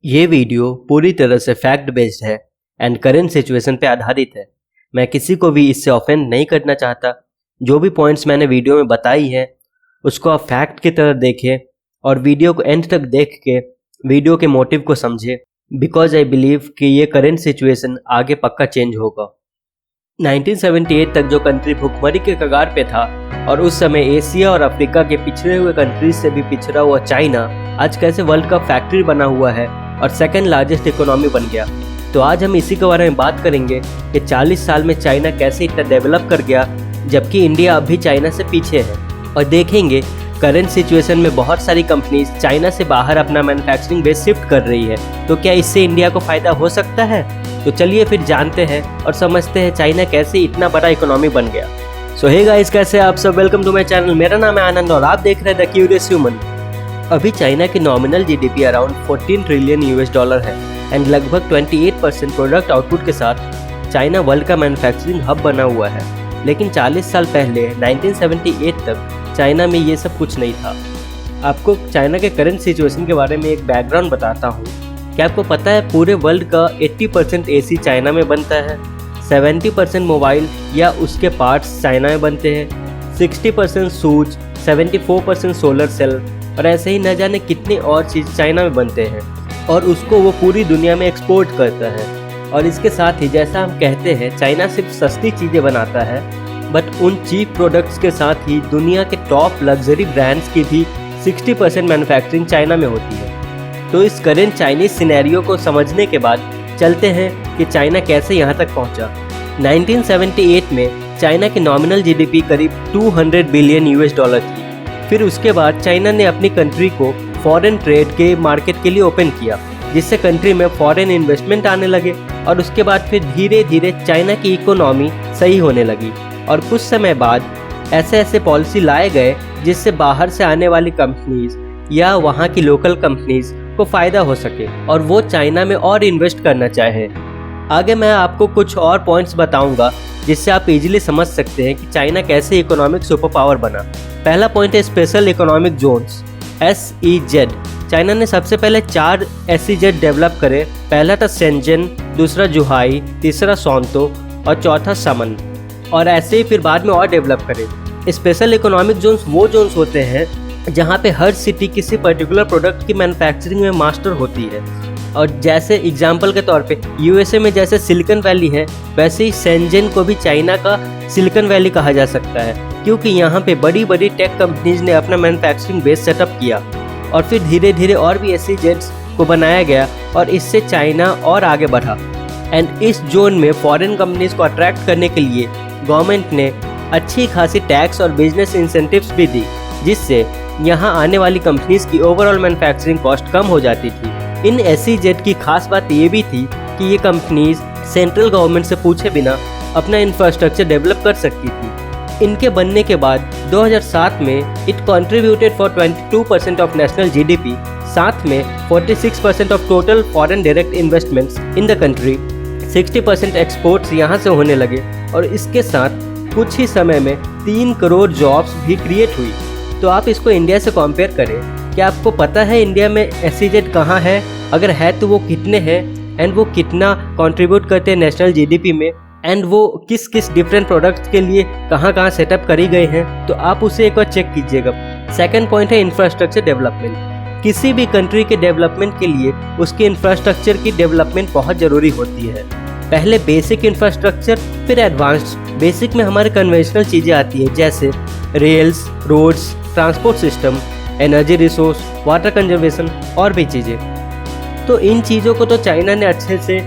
ये वीडियो पूरी तरह से फैक्ट बेस्ड है एंड करेंट सिचुएशन पे आधारित है। मैं किसी को भी इससे ऑफेंड नहीं करना चाहता। जो भी पॉइंट्स मैंने वीडियो में बताई है उसको आप फैक्ट की तरह देखें और वीडियो को एंड तक देख के वीडियो के मोटिव को समझें, बिकॉज आई बिलीव कि ये करेंट सिचुएशन आगे पक्का चेंज होगा। 1978 तक जो कंट्री भुखमरी के कगार पे था और उस समय एशिया और अफ्रीका के पिछड़े हुए कंट्रीज से भी पिछड़ा हुआ चाइना आज कैसे वर्ल्ड का फैक्ट्री बना हुआ है और सेकंड लार्जेस्ट इकोनॉमी बन गया। तो आज हम इसी के बारे में बात करेंगे कि 40 साल में चाइना कैसे इतना डेवलप कर गया जबकि इंडिया अभी चाइना से पीछे है, और देखेंगे करंट सिचुएशन में बहुत सारी कंपनीज चाइना से बाहर अपना मैन्युफैक्चरिंग बेस शिफ्ट कर रही है। तो क्या इससे इंडिया को फायदा हो सकता है? तो चलिए फिर जानते हैं और समझते हैं चाइना कैसे इतना बड़ा इकोनॉमी बन गया। सो हे गाइस, कैसे आप सब? Welcome to my channel. मेरा नाम है आनंद और आप देख रहे हैं द क्यूरियस ह्यूमन। अभी चाइना की nominal GDP around 14 trillion US dollar है एंड लगभग 28% प्रोडक्ट आउटपुट के साथ चाइना वर्ल्ड का मैन्युफैक्चरिंग हब बना हुआ है। लेकिन 40 साल पहले 1978 तक चाइना में ये सब कुछ नहीं था। आपको चाइना के करंट सिचुएशन के बारे में एक बैकग्राउंड बताता हूँ। क्या आपको पता है पूरे वर्ल्ड का 80% एसी चाइना में बनता है, 70% मोबाइल या उसके पार्ट्स चाइना में बनते हैं, 60% शूज, 74% सोलर सेल और ऐसे ही न जाने कितनी और चीज़ चाइना में बनते हैं और उसको वो पूरी दुनिया में एक्सपोर्ट करता है। और इसके साथ ही जैसा हम कहते हैं चाइना सिर्फ सस्ती चीज़ें बनाता है, बट उन चीप प्रोडक्ट्स के साथ ही दुनिया के टॉप लग्जरी ब्रांड्स की भी 60% मैन्युफैक्चरिंग चाइना में होती है। तो इस करेंट चाइनीज सिनेरियो को समझने के बाद चलते हैं कि चाइना कैसे यहाँ तक पहुँचा। 1978 में चाइना की नॉमिनल जीडीपी करीब 200 बिलियन यूएस डॉलर थी। फिर उसके बाद चाइना ने अपनी कंट्री को फॉरेन ट्रेड के मार्केट के लिए ओपन किया, जिससे कंट्री में फॉरेन इन्वेस्टमेंट आने लगे और उसके बाद फिर धीरे धीरे चाइना की इकोनॉमी सही होने लगी। और कुछ समय बाद ऐसे ऐसे पॉलिसी लाए गए जिससे बाहर से आने वाली कंपनीज या वहाँ की लोकल कंपनीज को फ़ायदा हो सके और वो चाइना में और इन्वेस्ट करना चाहे। आगे मैं आपको कुछ और पॉइंट्स बताऊंगा जिससे आप इजीली समझ सकते हैं कि चाइना कैसे इकोनॉमिक सुपर पावर बना। पहला पॉइंट है special economic zones, SEZ। China ने सबसे पहले 4 SEZ डेवलप करे। पहला था शेंजन, दूसरा जुहाई, तीसरा सोंतो और चौथा समन, और ऐसे ही फिर बाद में और डेवलप करे। स्पेशल इकोनॉमिक जोन्स वो जोन्स होते हैं जहाँ पे हर सिटी किसी पर्टिकुलर प्रोडक्ट की मैन्युफैक्चरिंग में मास्टर होती है। और जैसे एग्जांपल के तौर पे यूएसए में जैसे सिलिकॉन वैली है, वैसे ही शेंजन को भी चाइना का सिलिकॉन वैली कहा जा सकता है, क्योंकि यहाँ पे बड़ी बड़ी टेक कंपनीज ने अपना मैन्युफैक्चरिंग बेस सेटअप किया और फिर धीरे धीरे और भी SEZs को बनाया गया और इससे चाइना और आगे बढ़ा। एंड इस जोन में फॉरेन कंपनीज को अट्रैक्ट करने के लिए गवर्नमेंट ने अच्छी खासी टैक्स और बिजनेस इंसेंटिव्स भी दी, जिससे यहाँ आने वाली कंपनीज की ओवरऑल मैन्युफैक्चरिंग कॉस्ट कम हो जाती थी। इन SEZ की खास बात ये भी थी कि ये कंपनीज सेंट्रल गवर्नमेंट से पूछे बिना अपना इंफ्रास्ट्रक्चर डेवलप कर सकती थी। इनके बनने के बाद 2007 में it contributed for 22% of national GDP, साथ में 46% of total foreign direct investments in the country, 60% exports यहाँ से होने लगे और इसके साथ कुछ ही समय में 3 करोड़ जॉब्स भी क्रिएट हुई। तो आप इसको इंडिया से कंपेयर करें। क्या आपको पता है इंडिया में SEZ कहाँ है? अगर है तो वो कितने हैं एंड वो कितना कंट्रीब्यूट करते हैं नेशनल जीडीपी में, एंड वो किस किस डिफरेंट प्रोडक्ट्स के लिए कहाँ कहाँ सेटअप करी गए हैं? तो आप उसे एक बार चेक कीजिएगा। सेकंड पॉइंट है इंफ्रास्ट्रक्चर डेवलपमेंट। किसी भी कंट्री के डेवलपमेंट के लिए उसके इंफ्रास्ट्रक्चर की डेवलपमेंट बहुत ज़रूरी होती है। पहले बेसिक इंफ्रास्ट्रक्चर, फिर एडवांस्ड। बेसिक में हमारे कन्वेंशनल चीज़ें आती है जैसे rails, roads, transport system, energy resource, water conservation और भी चीज़ें। तो इन चीज़ों को तो चाइना ने अच्छे से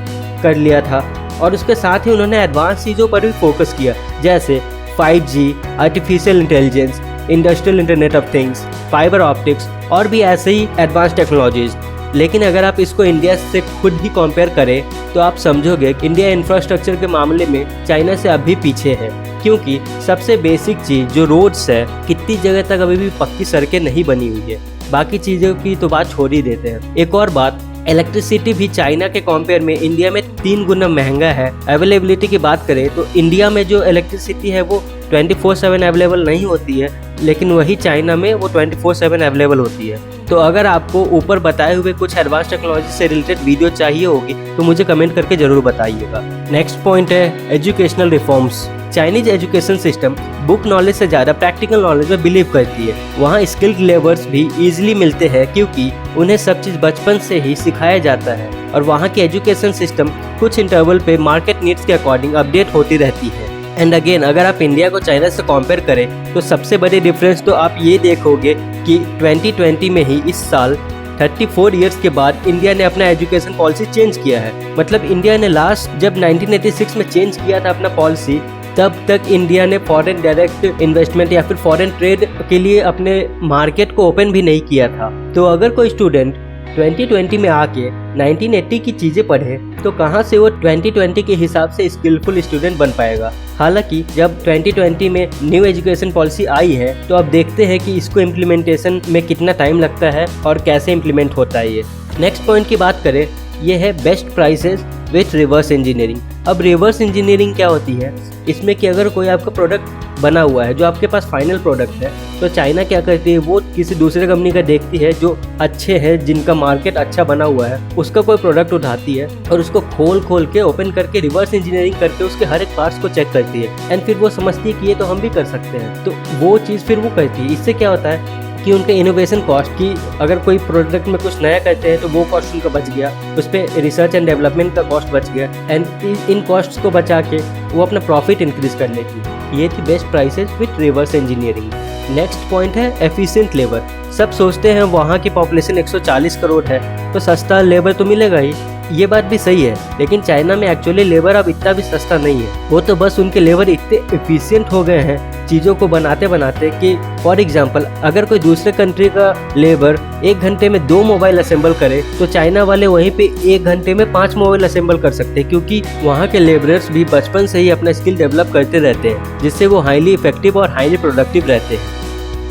कर लिया था और उसके साथ ही उन्होंने एडवांस चीज़ों पर भी फोकस किया, जैसे 5G, artificial intelligence, industrial internet of things, fibre optics और भी ऐसे ही एडवांस टेक्नोलॉजीज़। लेकिन अगर आप इसको इंडिया से खुद ही कंपेयर करें तो आप समझोगे कि इंडिया इंफ्रास्ट्रक्चर के मामले में चाइना से अभी पीछे है, क्योंकि सबसे बेसिक चीज़ जो रोड्स है, कितनी जगह तक अभी भी पक्की सड़कें नहीं बनी हुई है। बाकी चीज़ों की तो बात छोड़ ही देते हैं। एक और बात, इलेक्ट्रिसिटी भी चाइना के कंपेयर में इंडिया में 3 गुना महंगा है। अवेलेबिलिटी की बात करें तो इंडिया में जो इलेक्ट्रिसिटी है वो 24/7 अवेलेबल नहीं होती है, लेकिन वही चाइना में वो 24/7 अवेलेबल होती है। तो अगर आपको ऊपर बताए हुए कुछ एडवांस टेक्नोलॉजी से रिलेटेड वीडियो चाहिए होगी तो मुझे कमेंट करके जरूर बताइएगा। नेक्स्ट पॉइंट है educational reforms. Chinese education system book knowledge से ज़्यादा प्रैक्टिकल नॉलेज में बिलीव करती है। वहाँ स्किल्ड लेबर्स भी इजीली मिलते हैं क्योंकि उन्हें सब चीज़ बचपन से ही सिखाया जाता है, और वहाँ की एजुकेशन सिस्टम कुछ इंटरवल पे मार्केट नीड्स के अकॉर्डिंग अपडेट होती रहती है। एंड अगेन, अगर आप इंडिया को चाइना से कंपेयर करें तो सबसे बड़ी डिफरेंस तो आप ये देखोगे कि 2020 में ही इस साल 34 इयर्स के बाद इंडिया ने अपना एजुकेशन पॉलिसी चेंज किया है। मतलब इंडिया ने लास्ट जब 1986 में चेंज किया था अपना पॉलिसी, तब तक इंडिया ने फॉरेन डायरेक्ट इन्वेस्टमेंट या फिर फॉरेन ट्रेड के लिए अपने मार्केट को ओपन भी नहीं किया था। तो अगर कोई स्टूडेंट 2020 में आके 1980 की चीज़ें पढ़े तो कहाँ से वो 2020 के हिसाब से स्किलफुल स्टूडेंट बन पाएगा। हालांकि जब 2020 में न्यू एजुकेशन पॉलिसी आई है तो अब देखते हैं कि इसको इम्प्लीमेंटेशन में कितना टाइम लगता है और कैसे इम्प्लीमेंट होता है ये। नेक्स्ट पॉइंट की बात करें, ये है best prices with reverse engineering. अब रिवर्स इंजीनियरिंग क्या होती है, इसमें कि अगर कोई आपका प्रोडक्ट बना हुआ है जो आपके पास फाइनल प्रोडक्ट है, तो चाइना क्या करती है, वो किसी दूसरे कंपनी का देखती है जो अच्छे हैं, जिनका मार्केट अच्छा बना हुआ है, उसका कोई प्रोडक्ट उठाती है और उसको खोल के ओपन करके रिवर्स इंजीनियरिंग करके उसके हर एक पार्ट्स को चेक करती है। एंड फिर वो समझती है कि ये तो हम भी कर सकते हैं, तो वो चीज़ फिर वो करती है। इससे क्या होता है कि उनके इनोवेशन कॉस्ट की, अगर कोई प्रोडक्ट में कुछ नया करते हैं तो वो कॉस्ट उनका बच गया, उस पर रिसर्च एंड डेवलपमेंट का कॉस्ट बच गया, एंड इन कॉस्ट्स को बचा के वो अपना प्रॉफिट इंक्रीज कर लेगी। ये थी best prices with reverse engineering. Next point है एफिशिएंट लेबर। सब सोचते हैं वहाँ की पॉपुलेशन 140 करोड़ है तो सस्ता लेबर तो मिलेगा ही, ये बात भी सही है, लेकिन चाइना में एक्चुअली लेबर अब इतना भी सस्ता नहीं है। वो तो बस उनके लेबर इतने एफिशिएंट हो गए हैं चीज़ों को बनाते बनाते कि फॉर एग्जांपल अगर कोई दूसरे कंट्री का लेबर 1 घंटे में 2 मोबाइल असेंबल करे तो चाइना वाले वहीं पे 1 घंटे में 5 मोबाइल असेंबल कर सकते हैं, क्योंकि वहाँ के लेबरर्स भी बचपन से ही अपना स्किल डेवलप करते रहते हैं, जिससे वो हाईली इफेक्टिव और हाईली प्रोडक्टिव रहते हैं।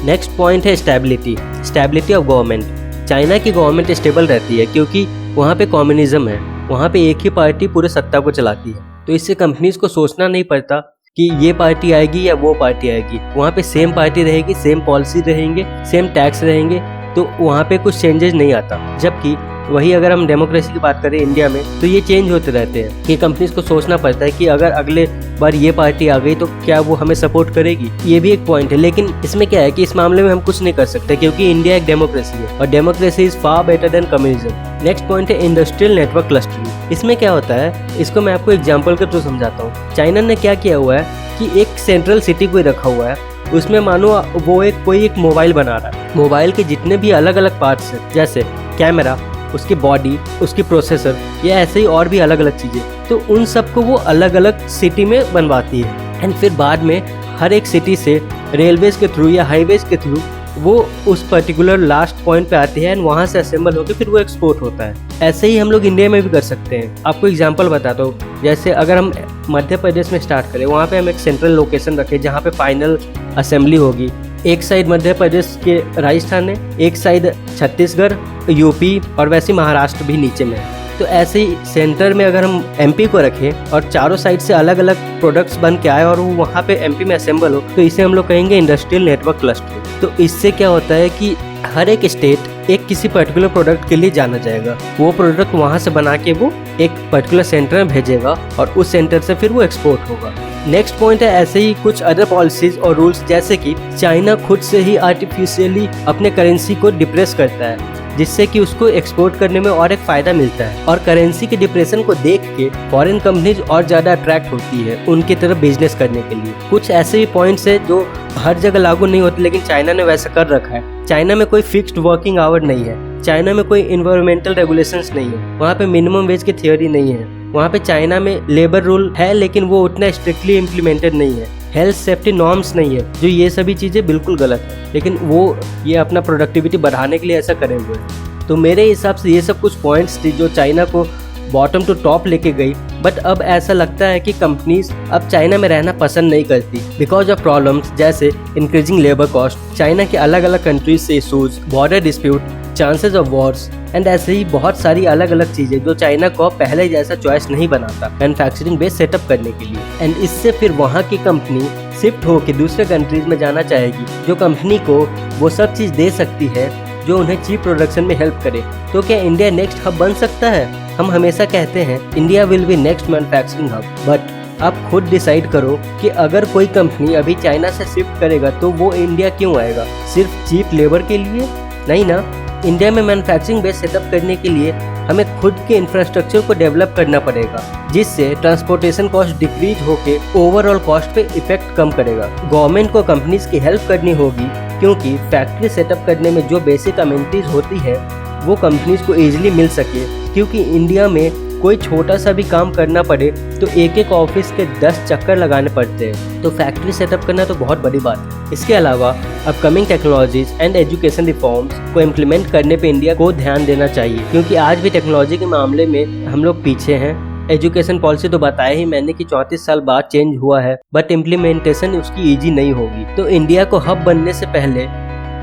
नेक्स्ट पॉइंट है स्टेबिलिटी ऑफ गवर्नमेंट। चाइना की गवर्नमेंट स्टेबल रहती है क्योंकि वहाँ पे कम्युनिज्म है, वहाँ पे एक ही पार्टी पूरे सत्ता को चलाती है, तो इससे कंपनीज को सोचना नहीं पड़ता कि ये पार्टी आएगी या वो पार्टी आएगी। वहाँ पे सेम पार्टी रहेगी, सेम पॉलिसी रहेंगे, सेम टैक्स रहेंगे, तो वहाँ पे कुछ चेंजेस नहीं आता। जबकि वही अगर हम डेमोक्रेसी की बात करें इंडिया में तो ये चेंज होते रहते हैं कि कंपनीज को सोचना पड़ता है कि अगर अगले बार ये पार्टी आ गई तो क्या वो हमें सपोर्ट करेगी। ये भी एक पॉइंट है, लेकिन इसमें क्या है कि इस मामले में हम कुछ नहीं कर सकते क्योंकि इंडिया एक डेमोक्रेसी है और democracy is far better than communism. Next point है इंडस्ट्रियल नेटवर्क क्लस्टरिंग। इसमें क्या होता है, इसको मैं आपको एग्जाम्पल के थ्रू समझाता हूँ। चाइना ने क्या किया हुआ है कि एक सेंट्रल सिटी कोई रखा हुआ है, उसमें मानो वो कोई एक मोबाइल बना रहा है। मोबाइल के जितने भी अलग अलग पार्ट्स हैं, जैसे कैमरा, उसकी बॉडी, उसकी प्रोसेसर, या ऐसे ही और भी अलग अलग चीज़ें, तो उन सबको वो अलग अलग सिटी में बनवाती है। एंड फिर बाद में हर एक सिटी से रेलवेज के थ्रू या हाईवेज के थ्रू वो उस पर्टिकुलर लास्ट पॉइंट पे आती है एंड वहाँ से असेंबल होकर फिर वो एक्सपोर्ट होता है। ऐसे ही हम लोग इंडिया में भी कर सकते हैं। आपको एग्जांपल बताता हूँ, जैसे अगर हम मध्य प्रदेश में स्टार्ट करें, वहाँ पे हम एक सेंट्रल लोकेशन रखें जहाँ पे फाइनल असेंबली होगी। एक साइड मध्य प्रदेश के राजस्थान है, एक साइड छत्तीसगढ़, यूपी और वैसे महाराष्ट्र भी नीचे में है। तो ऐसे ही सेंटर में अगर हम एमपी को रखें और चारों साइड से अलग अलग प्रोडक्ट्स बन के आए और वो वहाँ पे एमपी में असेंबल हो, तो इसे हम लोग कहेंगे इंडस्ट्रियल नेटवर्क क्लस्टरिंग। तो इससे क्या होता है कि हर एक स्टेट एक किसी पर्टिकुलर प्रोडक्ट के लिए जाना जाएगा, वो प्रोडक्ट वहाँ से बना के वो एक पर्टिकुलर सेंटर में भेजेगा और उस सेंटर से फिर वो एक्सपोर्ट होगा। नेक्स्ट पॉइंट है ऐसे ही कुछ अदर पॉलिसीज और रूल्स, जैसे कि चाइना खुद से ही आर्टिफिशियली अपने करेंसी को डिप्रेस करता है, जिससे कि उसको एक्सपोर्ट करने में और एक फ़ायदा मिलता है, और करेंसी के डिप्रेशन को देख के फॉरेन कंपनीज और ज़्यादा अट्रैक्ट होती है उनकी तरफ बिजनेस करने के लिए। कुछ ऐसे भी पॉइंट्स है जो हर जगह लागू नहीं होते, लेकिन चाइना ने वैसा कर रखा है। चाइना में कोई फिक्स्ड वर्किंग आवर नहीं है, चाइना में कोई इन्वायरमेंटल रेगुलेशंस नहीं है, वहाँ पे मिनिमम वेज की थियोरी नहीं है, वहाँ पे चाइना में लेबर रूल है लेकिन वो उतना स्ट्रिक्टली इम्प्लीमेंटेड नहीं है, हेल्थ सेफ्टी नॉर्म्स नहीं है, जो ये सभी चीज़ें बिल्कुल गलत है, लेकिन वो ये अपना प्रोडक्टिविटी बढ़ाने के लिए ऐसा करे हुए हैं। तो मेरे हिसाब से ये सब कुछ पॉइंट्स थी जो चाइना को बॉटम टू टॉप लेके गई। बट अब ऐसा लगता है कि कंपनीज अब चाइना में रहना पसंद नहीं करती बिकॉज ऑफ प्रॉब्लम्स जैसे इंक्रीजिंग लेबर कॉस्ट, चाइना के अलग अलग कंट्रीज से issues, border dispute, chances of Wars and ऐसे ही बहुत सारी अलग अलग चीजें जो चाइना को पहले जैसा चॉइस नहीं बनाता मैन्युफैक्चरिंग बेस सेटअप करने के लिए। एंड इससे फिर वहाँ की कंपनी शिफ्ट होकर दूसरे कंट्रीज में जाना चाहेगी जो कंपनी को वो सब चीज़ दे सकती है जो उन्हें चीप प्रोडक्शन में हेल्प करे। तो क्या इंडिया नेक्स्ट हब बन सकता है? हम हमेशा कहते हैं India will be next manufacturing hub, but आप खुद डिसाइड करो कि अगर कोई कंपनी अभी चाइना से शिफ्ट करेगा तो वो इंडिया क्यों आएगा? सिर्फ चीप लेबर के लिए? नहीं ना। इंडिया में मैन्युफैक्चरिंग बेस सेटअप करने के लिए हमें खुद के इंफ्रास्ट्रक्चर को डेवलप करना पड़ेगा, जिससे ट्रांसपोर्टेशन कॉस्ट डिक्रीज होके ओवरऑल कॉस्ट पे इफेक्ट कम करेगा। गवर्नमेंट को कंपनीज की हेल्प करनी होगी, क्योंकि फैक्ट्री सेटअप करने में जो बेसिक अमेनिटीज होती है वो कंपनीज को ईजिली मिल सके, क्योंकि इंडिया में कोई छोटा सा भी काम करना पड़े तो एक एक ऑफिस के 10 चक्कर लगाने पड़ते हैं। तो फैक्ट्री सेटअप करना तो बहुत बड़ी बात है। इसके अलावा upcoming technologies and education reforms को इम्प्लीमेंट करने पे इंडिया को ध्यान देना चाहिए, क्योंकि आज भी टेक्नोलॉजी के मामले में हम लोग पीछे हैं। एजुकेशन पॉलिसी तो बताया ही मैंने कि 34 साल बाद चेंज हुआ है, बट इम्प्लीमेंटेशन उसकी ईजी नहीं होगी। तो इंडिया को हब बनने से पहले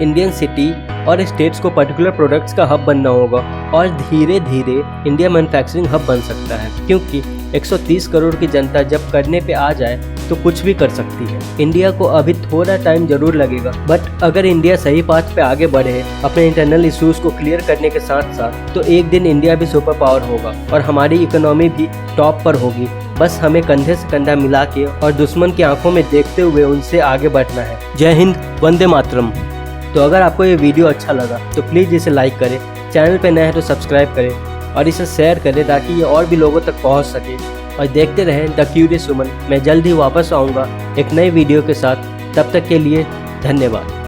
इंडियन सिटी और स्टेट्स को पर्टिकुलर प्रोडक्ट्स का हब बनना होगा, और धीरे धीरे इंडिया मैन्युफैक्चरिंग हब बन सकता है, क्योंकि 130 करोड़ की जनता जब करने पे आ जाए तो कुछ भी कर सकती है। इंडिया को अभी थोड़ा टाइम जरूर लगेगा, बट अगर इंडिया सही पाथ पे आगे बढ़े अपने इंटरनल इश्यूज को क्लियर करने के साथ साथ, तो एक दिन इंडिया भी सुपर पावर होगा और हमारी इकोनॉमी भी टॉप पर होगी। बस हमें कंधे से कंधा मिला के और दुश्मन की आंखों में देखते हुए उनसे आगे बढ़ना है। जय हिंद, वंदे मातरम। तो अगर आपको ये वीडियो अच्छा लगा तो प्लीज़ इसे लाइक करें, चैनल पे नए हैं तो सब्सक्राइब करें और इसे शेयर करें ताकि ये और भी लोगों तक पहुंच सके। और देखते रहें द क्यूरियस वुमन। मैं जल्द ही वापस आऊँगा एक नई वीडियो के साथ। तब तक के लिए धन्यवाद।